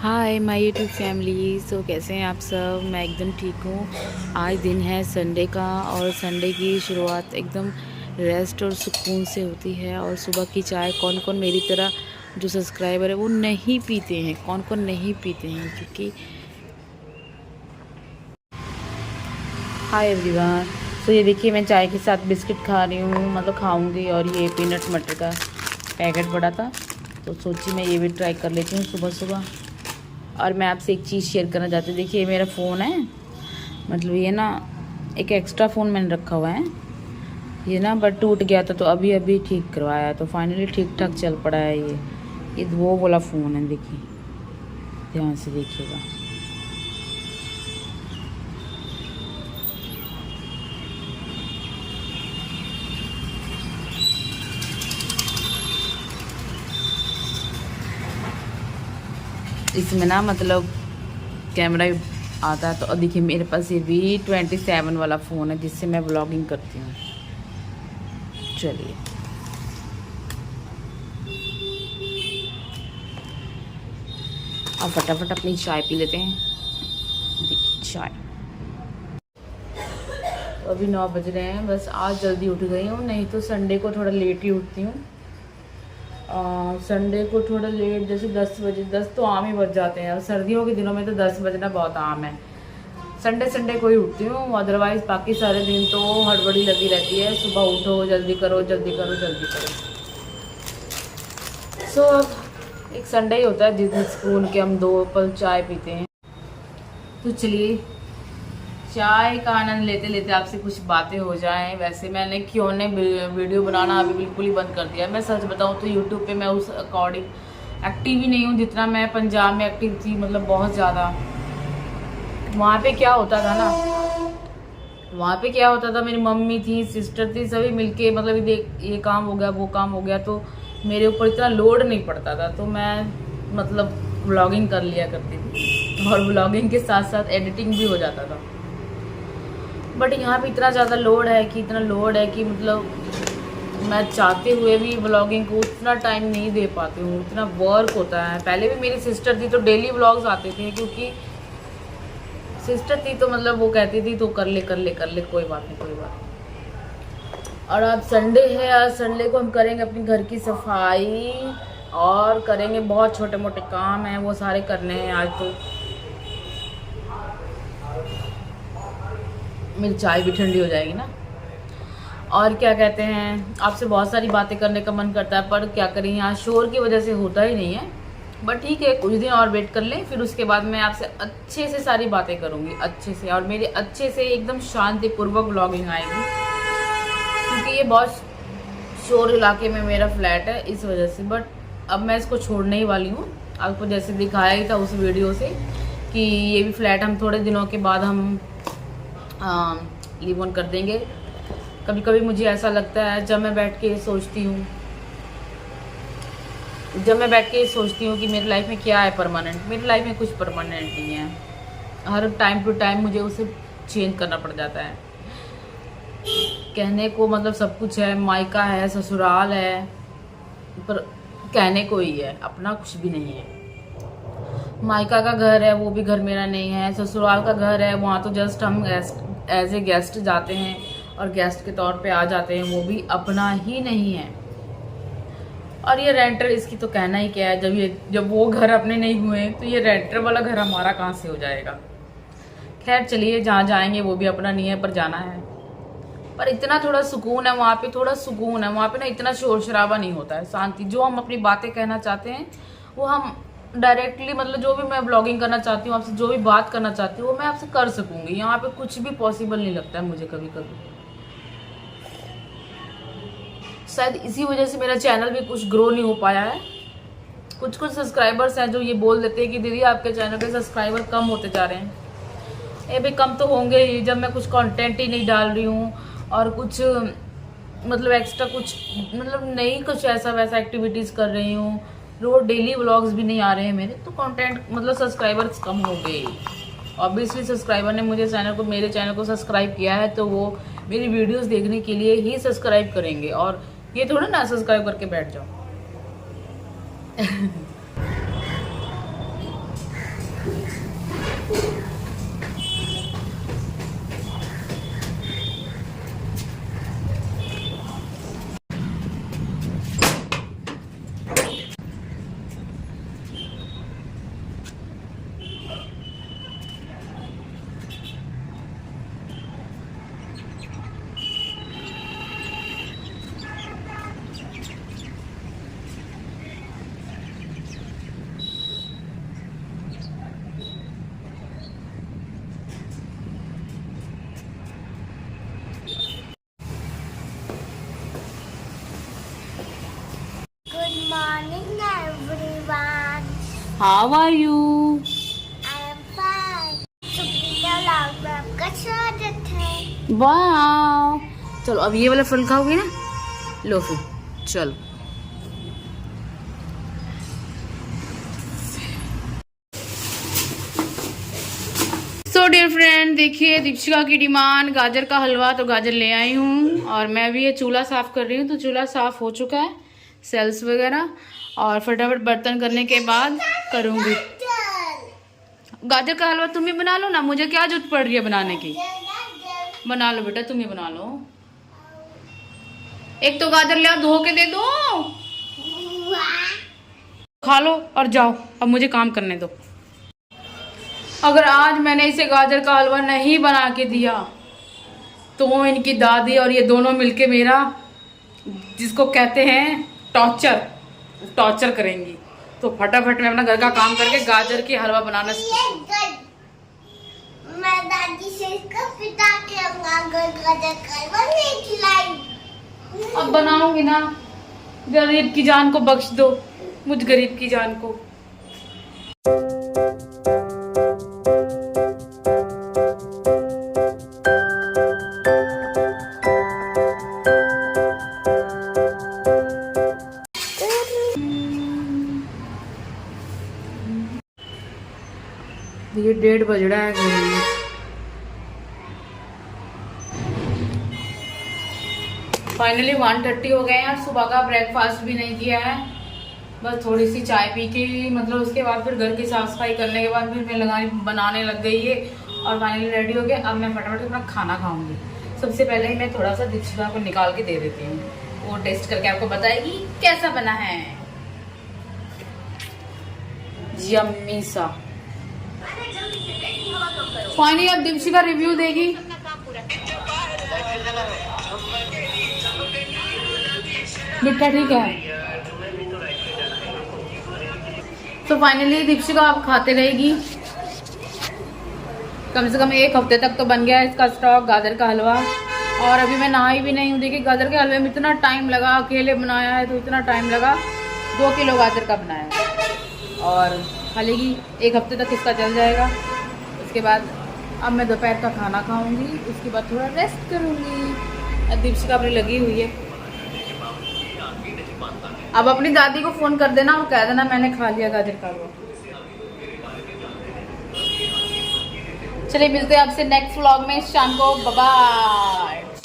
Hi my YouTube family. So कैसे हैं आप सब? मैं एकदम ठीक हूँ। आज दिन है संडे का और संडे की शुरुआत एकदम रेस्ट और सुकून से होती है। और सुबह की चाय कौन कौन मेरी तरह जो सब्सक्राइबर है वो नहीं पीते हैं, कौन कौन नहीं पीते हैं? क्योंकि हाय एवरीवन। सो ये देखिए मैं चाय के साथ बिस्किट खा रही हूँ, मतलब खाऊंगी। और ये पीनट मटर का पैकेट पड़ा था तो सोची मैं ये भी ट्राई कर लेती हूँ सुबह सुबह। और मैं आपसे एक चीज़ शेयर करना चाहती हूँ। देखिए मेरा फ़ोन है, मतलब ये ना एक एक्स्ट्रा फ़ोन मैंने रखा हुआ है, ये ना बट टूट गया था तो अभी अभी ठीक करवाया तो फाइनली ठीक ठाक चल पड़ा है। ये वो वाला फ़ोन है, देखिए ध्यान से देखिएगा। इसमें ना मतलब कैमरा आता है। तो अब देखिए मेरे पास ये V27 वाला फ़ोन है जिससे मैं ब्लॉगिंग करती हूँ। चलिए अब फटाफट अपनी चाय पी लेते हैं। देखिए चाय तो अभी 9 बज रहे हैं। बस आज जल्दी उठ गई हूँ, नहीं तो संडे को थोड़ा लेट ही उठती हूँ। संडे को थोड़ा लेट, जैसे 10 बजे, 10 तो आम ही बज जाते हैं। और सर्दियों के दिनों में तो 10 बजना बहुत आम है। संडे को ही उठती हूँ, अदरवाइज़ बाकी सारे दिन तो हड़बड़ी लगी रहती है। सुबह उठो, जल्दी करो जल्दी करो जल्दी करो। सो अब एक संडे ही होता है जिस दिन सुकून के हम 2 पल चाय पीते हैं। तो चलिए चाय का आनंद लेते लेते आपसे कुछ बातें हो जाएं। वैसे मैंने क्यों ने वीडियो बनाना अभी बिल्कुल ही बंद कर दिया। मैं सच बताऊं तो यूट्यूब पे मैं उस अकॉर्डिंग एक्टिव ही नहीं हूँ जितना मैं पंजाब में एक्टिव थी, मतलब बहुत ज़्यादा। वहाँ पे क्या होता था ना, वहाँ पे क्या होता था, मेरी मम्मी थी, सिस्टर थी, सभी मिलके मतलब ये काम हो गया वो काम हो गया तो मेरे ऊपर इतना लोड नहीं पड़ता था। तो मैं मतलब व्लॉगिंग कर लिया करती थी और व्लॉगिंग के साथ साथ एडिटिंग भी हो जाता था। बट यहाँ पे इतना ज़्यादा लोड है कि मतलब मैं चाहते हुए भी व्लॉगिंग को उतना टाइम नहीं दे पाती हूँ, उतना वर्क होता है। पहले भी मेरी सिस्टर थी तो डेली व्लॉग्स आते थे, क्योंकि सिस्टर थी तो मतलब वो कहती थी तो कर ले कर ले कर ले, कोई बात नहीं कोई बात नहीं। और अब संडे है, आज संडे को हम करेंगे अपनी घर की सफाई और करेंगे बहुत छोटे मोटे काम हैं, वो सारे करने हैं आज। तो मेरी चाय भी ठंडी हो जाएगी ना। और क्या कहते हैं, आपसे बहुत सारी बातें करने का मन करता है पर क्या करें, यहाँ शोर की वजह से होता ही नहीं है। बट ठीक है, कुछ दिन और वेट कर लें, फिर उसके बाद मैं आपसे अच्छे से सारी बातें करूँगी, अच्छे से। और मेरे अच्छे से एकदम शांतिपूर्वक व्लॉगिंग आएगी, क्योंकि ये बहुत शोर इलाके में मेरा फ्लैट है इस वजह से। बट अब मैं इसको छोड़ने ही वाली हूँ। आपको जैसे दिखाया ही था उस वीडियो से कि ये भी फ्लैट हम थोड़े दिनों के बाद हम लीव ऑन कर देंगे। कभी कभी मुझे ऐसा लगता है जब मैं बैठ के सोचती हूँ कि मेरी लाइफ में क्या है परमानेंट। मेरी लाइफ में कुछ परमानेंट नहीं है, हर टाइम टू टाइम मुझे उसे चेंज करना पड़ जाता है। कहने को मतलब सब कुछ है, मायका है, ससुराल है, पर कहने को ही है, अपना कुछ भी नहीं है। मायका का घर है, वो भी घर मेरा नहीं है। ससुराल का घर है, वहाँ तो जस्ट हम एज ए गेस्ट जाते हैं और गेस्ट के तौर पे आ जाते हैं, वो भी अपना ही नहीं है। और ये रेंटर, इसकी तो कहना ही क्या है। जब वो घर अपने नहीं हुए तो ये रेंटर वाला घर हमारा कहाँ से हो जाएगा। खैर चलिए, जहाँ जाएंगे वो भी अपना नहीं है पर जाना है। पर इतना थोड़ा सुकून है वहाँ पे, थोड़ा सुकून है वहाँ पे ना, इतना शोर शराबा नहीं होता है, शांति। जो हम अपनी बातें कहना चाहते हैं वो हम डायरेक्टली, मतलब जो भी मैं ब्लॉगिंग करना चाहती हूँ आपसे, जो भी बात करना चाहती हूँ वो मैं आपसे कर सकूंगी। यहाँ पे कुछ भी पॉसिबल नहीं लगता है मुझे कभी कभी। शायद इसी वजह से मेरा चैनल भी कुछ ग्रो नहीं हो पाया है। कुछ सब्सक्राइबर्स हैं जो ये बोल देते हैं कि दीदी आपके चैनल पे सब्सक्राइबर कम होते जा रहे हैं। ये भी कम तो होंगे ही जब मैं कुछ कंटेंट ही नहीं डाल रही हूँ और कुछ मतलब एक्स्ट्रा कुछ मतलब नहीं कुछ ऐसा वैसा एक्टिविटीज़ कर रही हूँ। रोज डेली व्लॉग्स भी नहीं आ रहे हैं मेरे, तो कंटेंट मतलब सब्सक्राइबर्स कम हो गए। ऑब्वियसली सब्सक्राइबर ने मेरे चैनल को सब्सक्राइब किया है तो वो मेरी वीडियोस देखने के लिए ही सब्सक्राइब करेंगे। और ये थोड़ा ना सब्सक्राइब करके बैठ जाओ। Good morning, everyone. How are you? I am fine. Supriya Lal में आपका स्वागत है। वाह, चलो अब ये वाला फल खाओगे ना, लो फिर चलो। सो डियर फ्रेंड, देखिए दीपिका की डिमांड गाजर का हलवा, तो गाजर ले आई हूँ। और मैं भी ये चूल्हा साफ कर रही हूँ, तो चूल्हा साफ हो चुका है, सेल्स वगैरह, और फटाफट बर्तन करने के बाद करूँगी। गाजर का हलवा तुम ही बना लो ना, मुझे क्या जरूरत पड़ रही है बनाने की। बना लो बेटा, तुम ही बना लो। एक तो गाजर ले आओ, धो के दे दो, खा लो और जाओ, अब मुझे काम करने दो। अगर आज मैंने इसे गाजर का हलवा नहीं बना के दिया तो इनकी दादी और ये दोनों मिलके मेरा, जिसको कहते हैं टॉर्चर करेंगी। तो फटाफट मैं अपना घर का काम करके गाजर की हलवा बनाना मैं दादी से इसका पिता के गाजर का हलवा नहीं खिलाई। अब बनाऊंगी ना, गरीब की जान को बख्श दो, मुझ गरीब की जान को। ये 1:30 बज रहा है घर में। फाइनली 1:30 हो गए हैं और सुबह का ब्रेकफास्ट भी नहीं किया है, बस थोड़ी सी चाय पी के, मतलब उसके बाद फिर घर की साफ सफाई करने के बाद फिर मैं बनाने लग गई है। और फाइनली रेडी हो गया। अब मैं फटाफट अपना खाना खाऊंगी। सबसे पहले ही मैं थोड़ा सा दीपिका को निकाल के दे देती हूँ, वो टेस्ट करके आपको बताएगी कैसा बना है। यम्मी सा। फाइनली अब दीपिका रिव्यू देगी। मिठा ठीक है। तो फाइनली दीपिका आप खाते रहेगी। कम से कम 1 हफ्ते तक तो बन गया है इसका स्टॉक, गाजर का हलवा। और अभी मैं नहाई भी नहीं हूँ। देखिए गाजर के हलवे में इतना टाइम लगा, अकेले बनाया है तो इतना टाइम लगा। 2 किलो गाजर का बनाया है और हालांकि 1 हफ्ते तक इसका चल जाएगा। उसके बाद अब मैं दोपहर का खाना खाऊंगी, उसके बाद थोड़ा रेस्ट करूंगी। दीपिका अपनी लगी हुई है। अब अपनी दादी को फोन कर देना और कह देना मैंने खा लिया गाजर का हलवा। चलिए मिलते हैं आपसे नेक्स्ट व्लॉग में शाम को। Bye bye.